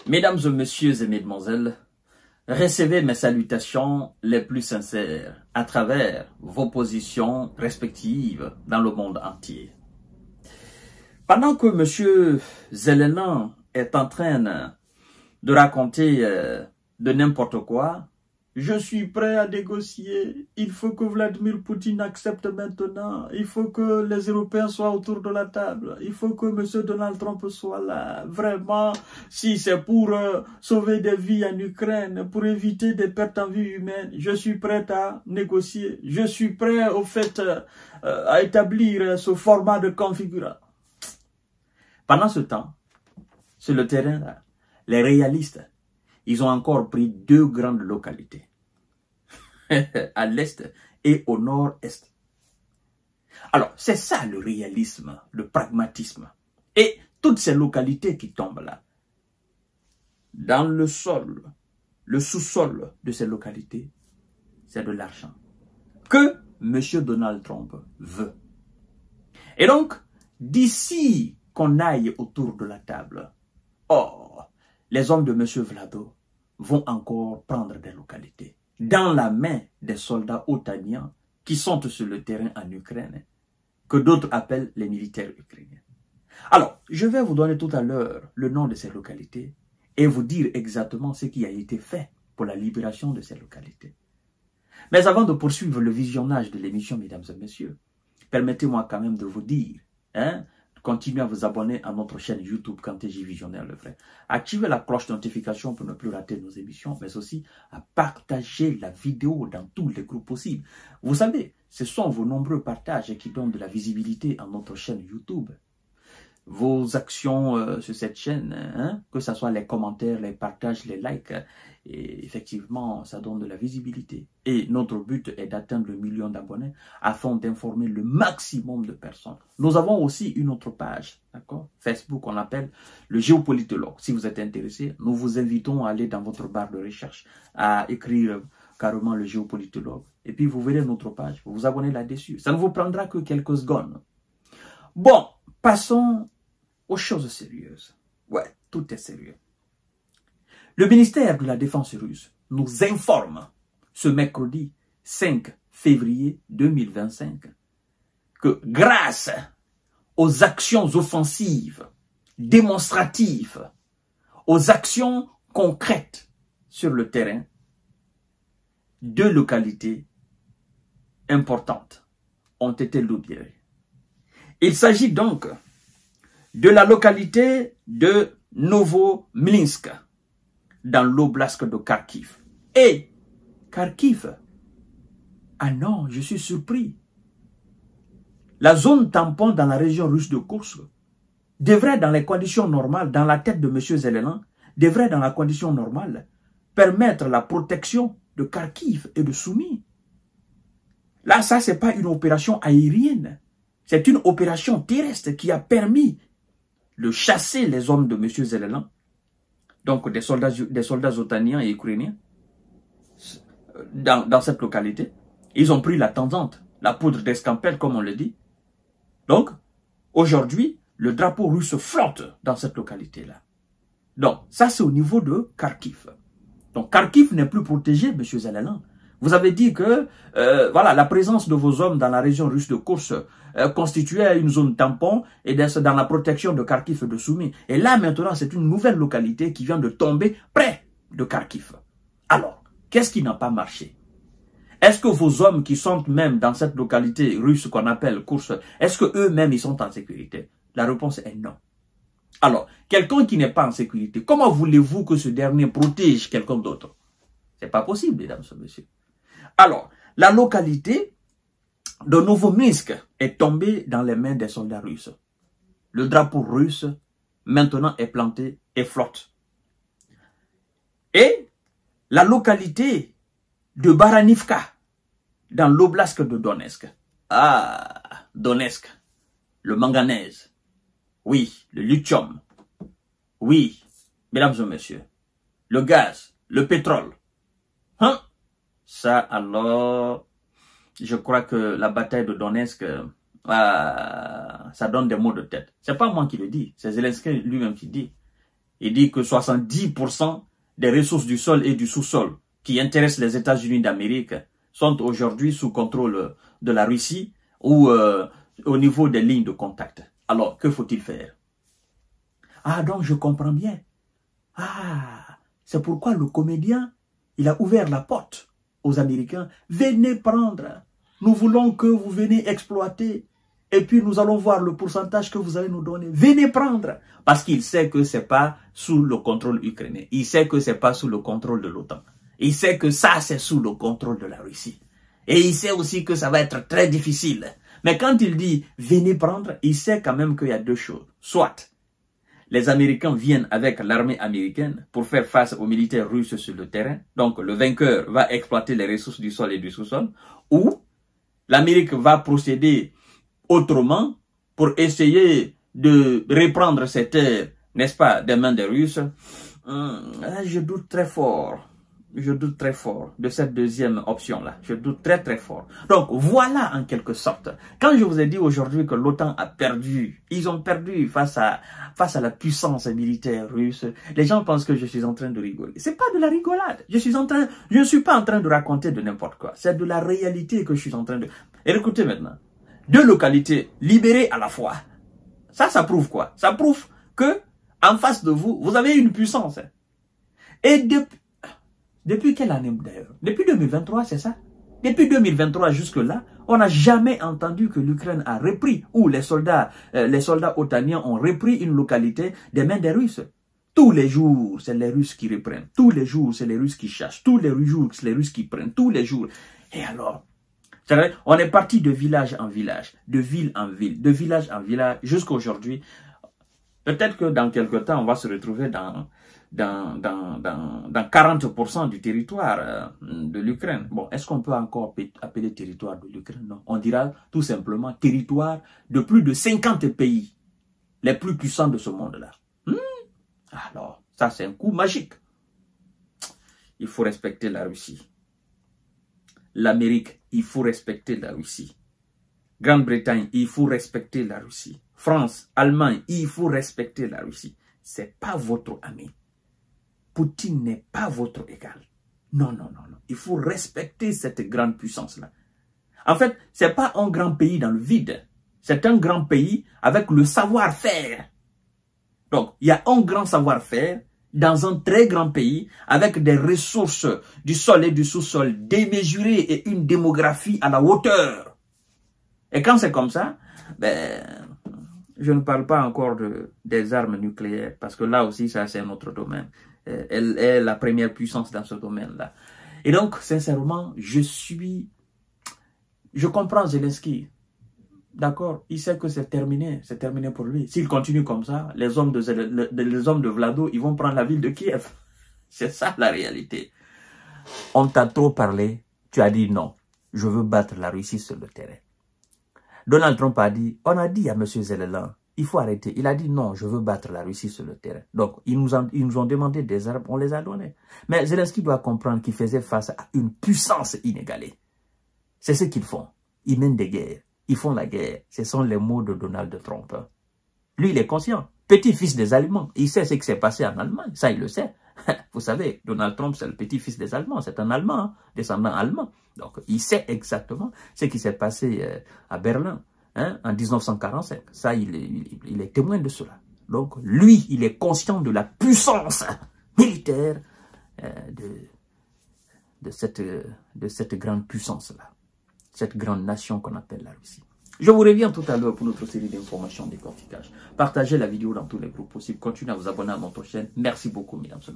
Mesdames et messieurs et mesdemoiselles, recevez mes salutations les plus sincères à travers vos positions respectives dans le monde entier. Pendant que M. Zelensky est en train de raconter de n'importe quoi, je suis prêt à négocier. Il faut que Vladimir Poutine accepte maintenant. Il faut que les Européens soient autour de la table. Il faut que M. Donald Trump soit là. Vraiment, si c'est pour sauver des vies en Ukraine, pour éviter des pertes en vie humaine, je suis prêt à négocier. Je suis prêt, au fait, à établir ce format de configuration. Pendant ce temps, sur le terrain, là, les réalistes, ils ont encore pris deux grandes localités, à l'est et au nord-est. Alors, c'est ça le réalisme, le pragmatisme. Et toutes ces localités qui tombent là, dans le sol, le sous-sol de ces localités, c'est de l'argent que M. Donald Trump veut. Et donc, d'ici qu'on aille autour de la table, les hommes de M. Vlado vont encore prendre des localités dans la main des soldats otaniens qui sont sur le terrain en Ukraine, que d'autres appellent les militaires ukrainiens. Alors, je vais vous donner tout à l'heure le nom de ces localités et vous dire exactement ce qui a été fait pour la libération de ces localités. Mais avant de poursuivre le visionnage de l'émission, mesdames et messieurs, permettez-moi quand même de vous dire, continuez à vous abonner à notre chaîne YouTube KanTJ Visionnaire le Vrai. Activez la cloche de notification pour ne plus rater nos émissions, mais aussi à partager la vidéo dans tous les groupes possibles. Vous savez, ce sont vos nombreux partages qui donnent de la visibilité à notre chaîne YouTube. Vos actions sur cette chaîne, que ce soit les commentaires, les partages, les likes, et effectivement, ça donne de la visibilité. Et notre but est d'atteindre le million d'abonnés afin d'informer le maximum de personnes. Nous avons aussi une autre page, d'accord, Facebook, on l'appelle le géopolitologue. Si vous êtes intéressé, nous vous invitons à aller dans votre barre de recherche, à écrire carrément le géopolitologue. Et puis vous verrez notre page, vous vous abonnez là-dessus. Ça ne vous prendra que quelques secondes. Bon, passons aux choses sérieuses. Ouais, tout est sérieux. Le ministère de la Défense russe nous informe ce mercredi 5 février 2025 que grâce aux actions offensives, démonstratives, aux actions concrètes sur le terrain, deux localités importantes ont été libérées. Il s'agit donc de la localité de Novomlinsk, dans l'oblast de Kharkiv. Et Kharkiv, ah non, je suis surpris. La zone tampon dans la région russe de Kursk devrait, dans les conditions normales, dans la tête de M. Zelensky, devrait, dans la condition normale, permettre la protection de Kharkiv et de Soumy. Là, ça, c'est pas une opération aérienne. C'est une opération terrestre qui a permis de chasser les hommes de M. Zelensky, donc des soldats otaniens et ukrainiens, dans cette localité. Ils ont pris la tangente, la poudre d'escampette, comme on le dit. Donc, aujourd'hui, le drapeau russe flotte dans cette localité-là. Donc, ça, c'est au niveau de Kharkiv. Donc, Kharkiv n'est plus protégé, M. Zelensky. Vous avez dit que voilà, la présence de vos hommes dans la région russe de Kursk constituait une zone tampon et dans la protection de Kharkiv et de Soumy. Et là, maintenant, c'est une nouvelle localité qui vient de tomber près de Kharkiv. Alors, qu'est-ce qui n'a pas marché? Est-ce que vos hommes qui sont même dans cette localité russe qu'on appelle Kursk, est-ce que eux-mêmes, ils sont en sécurité? La réponse est non. Alors, quelqu'un qui n'est pas en sécurité, comment voulez-vous que ce dernier protège quelqu'un d'autre? C'est pas possible, mesdames et messieurs. Alors, la localité de Novomlinsk est tombée dans les mains des soldats russes. Le drapeau russe, maintenant, est planté et flotte. Et la localité de Baranivka, dans l'oblast de Donetsk. Ah, Donetsk, le manganèse. Oui, le lithium. Oui, mesdames et messieurs, le gaz, le pétrole. Ça, alors, je crois que la bataille de Donetsk, ça donne des maux de tête. C'est pas moi qui le dis, c'est Zelensky lui-même qui dit. Il dit que 70% des ressources du sol et du sous-sol qui intéressent les États-Unis d'Amérique sont aujourd'hui sous contrôle de la Russie ou au niveau des lignes de contact. Alors, que faut-il faire? Ah, donc je comprends bien. Ah, c'est pourquoi le comédien, il a ouvert la porte aux Américains. Venez prendre. Nous voulons que vous venez exploiter. Et puis nous allons voir le pourcentage que vous allez nous donner. Venez prendre. Parce qu'il sait que ce n'est pas sous le contrôle ukrainien. Il sait que ce n'est pas sous le contrôle de l'OTAN. Il sait que ça, c'est sous le contrôle de la Russie. Et il sait aussi que ça va être très difficile. Mais quand il dit « venez prendre », il sait quand même qu'il y a deux choses. Soit les Américains viennent avec l'armée américaine pour faire face aux militaires russes sur le terrain. Donc le vainqueur va exploiter les ressources du sol et du sous-sol. Ou l'Amérique va procéder autrement pour essayer de reprendre ces terres, n'est-ce pas, des mains des Russes. Je doute très fort. Je doute très fort de cette deuxième option-là. Je doute très très fort. Donc voilà en quelque sorte. Quand je vous ai dit aujourd'hui que l'OTAN a perdu, ils ont perdu face à la puissance militaire russe, les gens pensent que je suis en train de rigoler. C'est pas de la rigolade. Je ne suis pas en train de raconter de n'importe quoi. C'est de la réalité que je suis en train de... Et écoutez maintenant. 2 localités libérées à la fois. Ça prouve quoi? Ça prouve que en face de vous, vous avez une puissance. Et depuis quelle année d'ailleurs? Depuis 2023, c'est ça? Depuis 2023 jusque-là, on n'a jamais entendu que l'Ukraine a repris, ou les soldats otaniens ont repris une localité des mains des Russes. Tous les jours, c'est les Russes qui reprennent. Tous les jours, c'est les Russes qui cherchent. Tous les jours, c'est les Russes qui prennent. Tous les jours. Et alors, on est parti de village en village, de ville en ville, de village en village, jusqu'à aujourd'hui. Peut-être que dans quelque temps, on va se retrouver dans 40% du territoire de l'Ukraine. Bon, est-ce qu'on peut encore appeler territoire de l'Ukraine? Non. On dira tout simplement territoire de plus de 50 pays, les plus puissants de ce monde-là. Alors, ça c'est un coup magique. Il faut respecter la Russie. L'Amérique, il faut respecter la Russie. Grande-Bretagne, il faut respecter la Russie. France, Allemagne, il faut respecter la Russie. C'est pas votre ami. Poutine n'est pas votre égal. Non, non, non, non. Il faut respecter cette grande puissance-là. En fait, c'est pas un grand pays dans le vide. C'est un grand pays avec le savoir-faire. Donc, il y a un grand savoir-faire dans un très grand pays avec des ressources du sol et du sous-sol démesurées et une démographie à la hauteur. Et quand c'est comme ça, ben, je ne parle pas encore des armes nucléaires parce que là aussi, ça c'est un autre domaine. Elle est la première puissance dans ce domaine-là. Et donc, sincèrement, je comprends Zelensky. D'accord, il sait que c'est terminé pour lui. S'il continue comme ça, les hommes de Vlado, ils vont prendre la ville de Kiev. C'est ça la réalité. On t'a trop parlé, tu as dit non, je veux battre la Russie sur le terrain. Donald Trump a dit, on a dit à M. Zelensky, il faut arrêter. Il a dit non, je veux battre la Russie sur le terrain. Donc, ils nous ont demandé des armes, on les a données. Mais Zelensky doit comprendre qu'il faisait face à une puissance inégalée. C'est ce qu'ils font. Ils mènent des guerres. Ils font la guerre. Ce sont les mots de Donald Trump. Lui, il est conscient. Petit-fils des Allemands. Il sait ce qui s'est passé en Allemagne. Ça, il le sait. Vous savez, Donald Trump, c'est le petit-fils des Allemands. C'est un Allemand, hein, descendant allemand. Donc, il sait exactement ce qui s'est passé à Berlin en 1945. Ça, il est témoin de cela. Donc, lui, il est conscient de la puissance militaire de cette grande puissance-là. Cette grande nation qu'on appelle la Russie. Je vous reviens tout à l'heure pour notre série d'informations décortiquage. Partagez la vidéo dans tous les groupes possibles. Continuez à vous abonner à notre chaîne. Merci beaucoup, mesdames et messieurs.